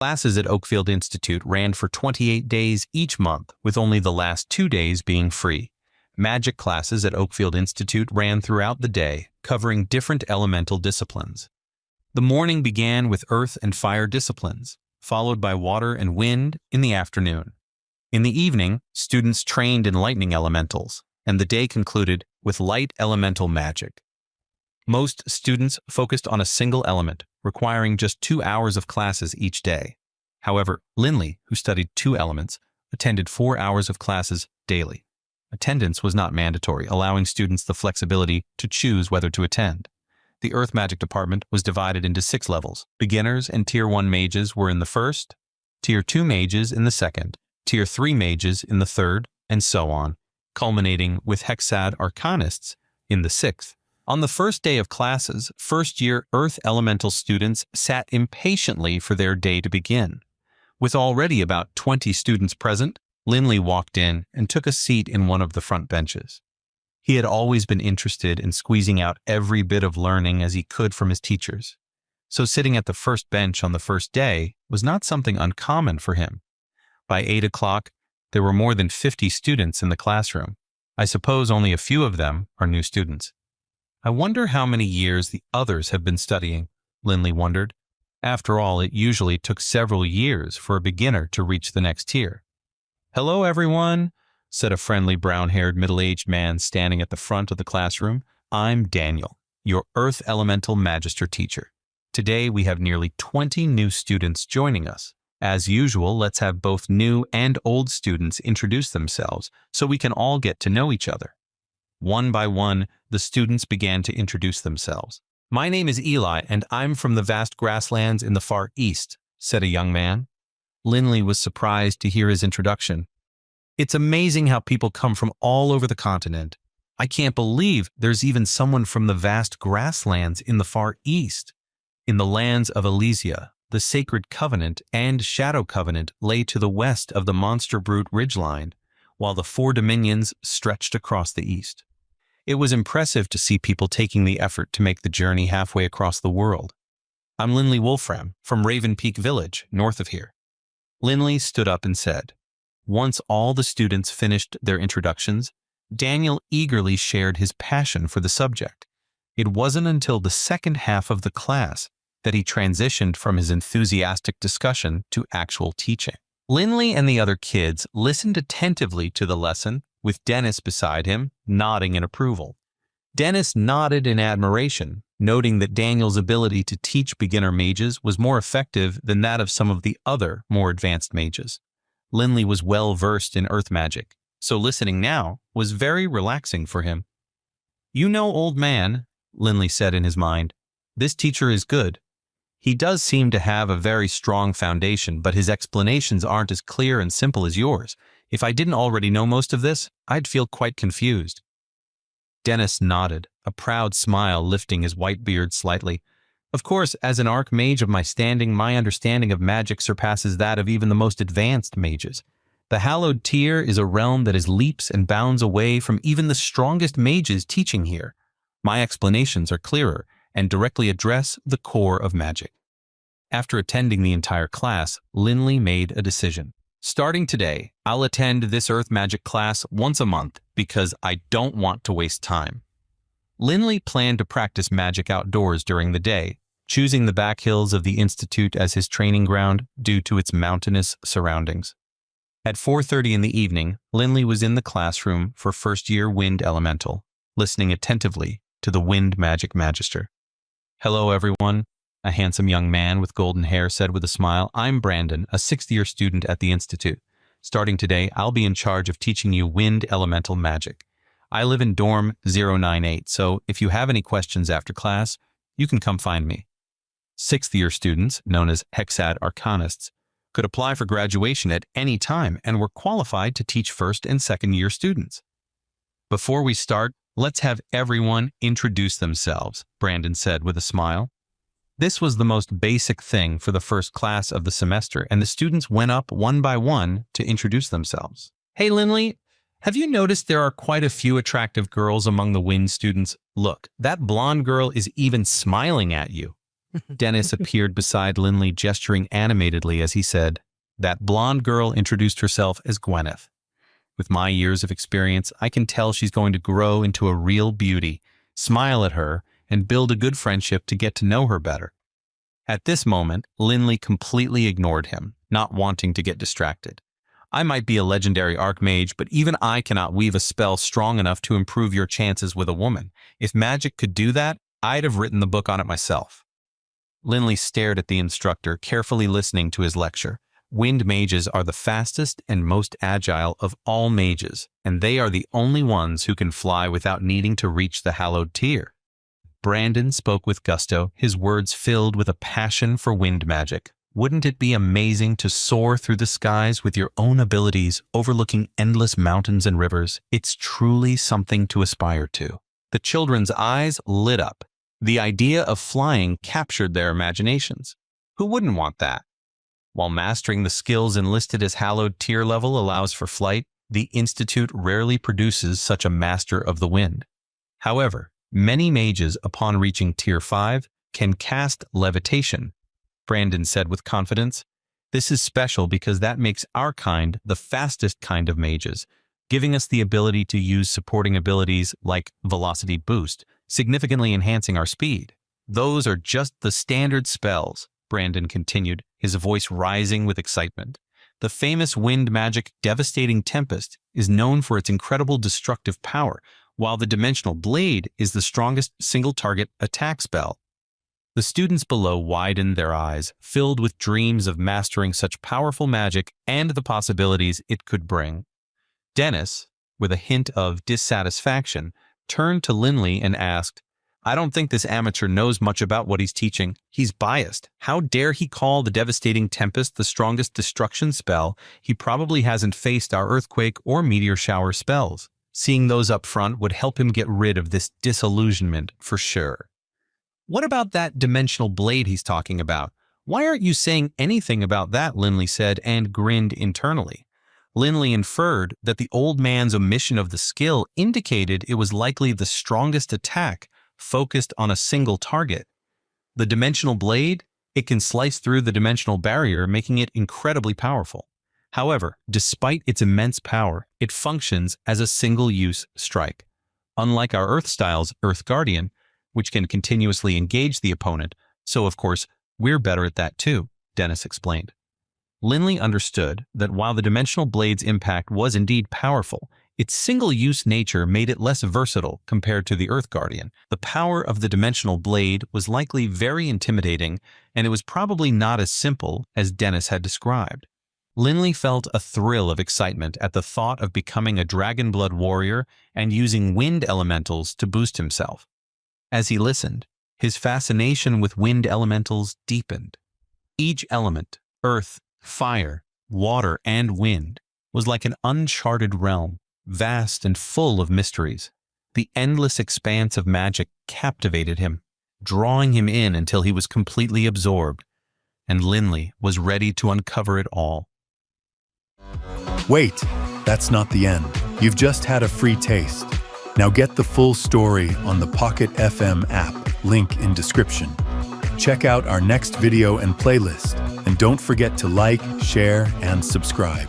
Classes at Oakfield Institute ran for 28 days each month, with only the last 2 days being free. Magic classes at Oakfield Institute ran throughout the day, covering different elemental disciplines. The morning began with earth and fire disciplines, followed by water and wind in the afternoon. In the evening, students trained in lightning elementals, and the day concluded with light elemental magic. Most students focused on a single element, requiring just 2 hours of classes each day. However, Linley, who studied 2 elements, attended 4 hours of classes daily. Attendance was not mandatory, allowing students the flexibility to choose whether to attend. The Earth Magic department was divided into 6 levels. Beginners and Tier 1 mages were in the first, Tier 2 mages in the second, Tier 3 mages in the third, and so on, culminating with Hexad Arcanists in the 6th. On the first day of classes, first-year Earth Elemental students sat impatiently for their day to begin. With already about 20 students present, Linley walked in and took a seat in one of the front benches. He had always been interested in squeezing out every bit of learning as he could from his teachers, so sitting at the first bench on the first day was not something uncommon for him. By 8 o'clock, there were more than 50 students in the classroom. I suppose only a few of them are new students. I wonder how many years the others have been studying, Linley wondered. After all, it usually took several years for a beginner to reach the next tier. "Hello, everyone," said a friendly brown-haired middle-aged man standing at the front of the classroom. "I'm Daniel, your Earth Elemental Magister teacher. Today we have nearly 20 new students joining us. As usual, let's have both new and old students introduce themselves so we can all get to know each other." One by one, the students began to introduce themselves. "My name is Eli, and I'm from the vast grasslands in the far east," said a young man. Linley was surprised to hear his introduction. "It's amazing how people come from all over the continent. I can't believe there's even someone from the vast grasslands in the far east." In the lands of Elysia, the Sacred Covenant and Shadow Covenant lay to the west of the Monster Brute ridgeline, while the 4 dominions stretched across the east. It was impressive to see people taking the effort to make the journey halfway across the world. "I'm Linley Wolfram, from Raven Peak Village, north of here." Linley stood up and said. Once all the students finished their introductions, Daniel eagerly shared his passion for the subject. It wasn't until the second half of the class that he transitioned from his enthusiastic discussion to actual teaching. Linley and the other kids listened attentively to the lesson, with Dennis beside him, nodding in approval. Dennis nodded in admiration, noting that Daniel's ability to teach beginner mages was more effective than that of some of the other, more advanced mages. Linley was well versed in earth magic, so listening now was very relaxing for him. "You know, old man," Linley said in his mind, "this teacher is good. He does seem to have a very strong foundation, but his explanations aren't as clear and simple as yours. If I didn't already know most of this, I'd feel quite confused." Dennis nodded, a proud smile lifting his white beard slightly. "Of course, as an archmage of my standing, my understanding of magic surpasses that of even the most advanced mages. The hallowed tier is a realm that is leaps and bounds away from even the strongest mages teaching here. My explanations are clearer and directly address the core of magic." After attending the entire class, Linley made a decision. "Starting today, I'll attend this earth magic class once a month because I don't want to waste time." Linley planned to practice magic outdoors during the day, choosing the back hills of the Institute as his training ground due to its mountainous surroundings. At 4:30 in the evening, Linley was in the classroom for first-year Wind Elemental, listening attentively to the Wind Magic Magister. "Hello, everyone," a handsome young man with golden hair said with a smile. "I'm Brandon, a 6th-year student at the Institute. Starting today, I'll be in charge of teaching you Wind Elemental Magic. I live in dorm 098, so if you have any questions after class, you can come find me." 6th-year students, known as Hexad Arcanists, could apply for graduation at any time and were qualified to teach 1st and 2nd-year students. "Before we start, let's have everyone introduce themselves," Brandon said with a smile. This was the most basic thing for the first class of the semester, and the students went up one by one to introduce themselves. "Hey, Linley, have you noticed there are quite a few attractive girls among the Wind students? Look, that blonde girl is even smiling at you." Dennis appeared beside Linley, gesturing animatedly as he said, "That blonde girl introduced herself as Gwyneth. With my years of experience, I can tell she's going to grow into a real beauty. Smile at her and build a good friendship to get to know her better." At this moment, Linley completely ignored him, not wanting to get distracted. "I might be a legendary archmage, but even I cannot weave a spell strong enough to improve your chances with a woman. If magic could do that, I'd have written the book on it myself." Linley stared at the instructor, carefully listening to his lecture. Wind mages are the fastest and most agile of all mages, and they are the only ones who can fly without needing to reach the hallowed tier. Brandon spoke with gusto, his words filled with a passion for wind magic. "Wouldn't it be amazing to soar through the skies with your own abilities, overlooking endless mountains and rivers? It's truly something to aspire to." The children's eyes lit up. The idea of flying captured their imaginations. Who wouldn't want that? While mastering the skills enlisted as hallowed tier level allows for flight, the Institute rarely produces such a master of the wind. However, many mages, upon reaching Tier 5, can cast levitation, Brandon said with confidence. "This is special because that makes our kind the fastest kind of mages, giving us the ability to use supporting abilities like velocity boost, significantly enhancing our speed. Those are just the standard spells," Brandon continued, his voice rising with excitement. "The famous wind magic Devastating Tempest is known for its incredible destructive power, while the Dimensional Blade is the strongest single-target attack spell." The students below widened their eyes, filled with dreams of mastering such powerful magic and the possibilities it could bring. Dennis, with a hint of dissatisfaction, turned to Linley and asked, "I don't think this amateur knows much about what he's teaching. He's biased. How dare he call the Devastating Tempest the strongest destruction spell? He probably hasn't faced our earthquake or meteor shower spells. Seeing those up front would help him get rid of this disillusionment for sure." "What about that dimensional blade he's talking about? Why aren't you saying anything about that?" Linley said, and grinned internally. Linley inferred that the old man's omission of the skill indicated it was likely the strongest attack, focused on a single target. The dimensional blade, it can slice through the dimensional barrier, making it incredibly powerful. However, despite its immense power, it functions as a single-use strike. Unlike our Earth style's Earth Guardian, which can continuously engage the opponent, so of course, we're better at that too, Dennis explained. Linley understood that while the dimensional blade's impact was indeed powerful, its single-use nature made it less versatile compared to the Earth Guardian. The power of the dimensional blade was likely very intimidating, and it was probably not as simple as Dennis had described. Linley felt a thrill of excitement at the thought of becoming a Dragonblood warrior and using wind elementals to boost himself. As he listened, his fascination with wind elementals deepened. Each element, earth, fire, water, and wind, was like an uncharted realm, vast and full of mysteries. The endless expanse of magic captivated him, drawing him in until he was completely absorbed, and Linley was ready to uncover it all. Wait, that's not the end. You've just had a free taste. Now get the full story on the Pocket FM app, link in description. Check out our next video and playlist, and don't forget to like, share, and subscribe.